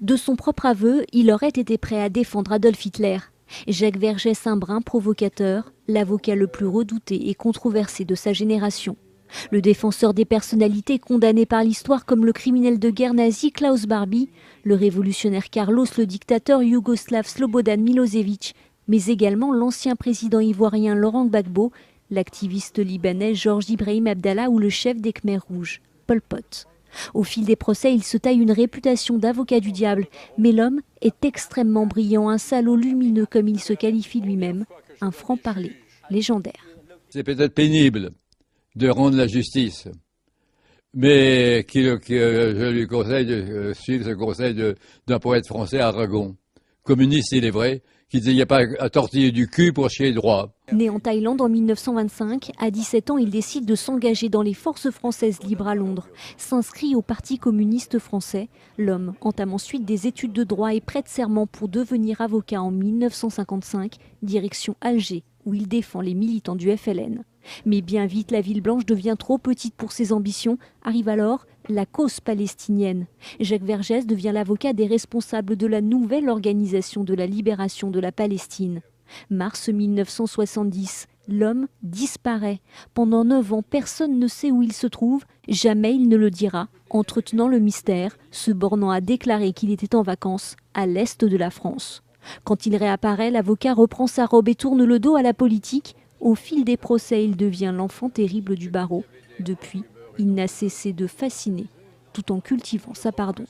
De son propre aveu, il aurait été prêt à défendre Adolf Hitler. Jacques Vergès-Embrun, provocateur, l'avocat le plus redouté et controversé de sa génération. Le défenseur des personnalités condamnées par l'histoire comme le criminel de guerre nazi Klaus Barbie, le révolutionnaire Carlos, le dictateur yougoslave Slobodan Milosevic, mais également l'ancien président ivoirien Laurent Gbagbo, l'activiste libanais Georges Ibrahim Abdallah ou le chef des Khmers rouges, Pol Pot. Au fil des procès, il se taille une réputation d'avocat du diable, mais l'homme est extrêmement brillant, un salaud lumineux comme il se qualifie lui-même, un franc-parler légendaire. C'est peut-être pénible de rendre la justice, mais je lui conseille de suivre ce conseil d'un poète français, Aragon, communiste il est vrai, qui disait il n'y a pas à tortiller du cul pour chier droit. Né en Thaïlande en 1925, à 17 ans, il décide de s'engager dans les forces françaises libres à Londres. S'inscrit au Parti communiste français. L'homme entame ensuite des études de droit et prête serment pour devenir avocat en 1955, direction Alger, où il défend les militants du FLN. Mais bien vite, la ville blanche devient trop petite pour ses ambitions. Arrive alors la cause palestinienne. Jacques Vergès devient l'avocat des responsables de la nouvelle organisation de la libération de la Palestine. Mars 1970, l'homme disparaît. Pendant 9 ans, personne ne sait où il se trouve. Jamais il ne le dira, entretenant le mystère, se bornant à déclarer qu'il était en vacances à l'est de la France. Quand il réapparaît, l'avocat reprend sa robe et tourne le dos à la politique. Au fil des procès, il devient l'enfant terrible du barreau. Depuis, il n'a cessé de fasciner, tout en cultivant sa part d'ombre.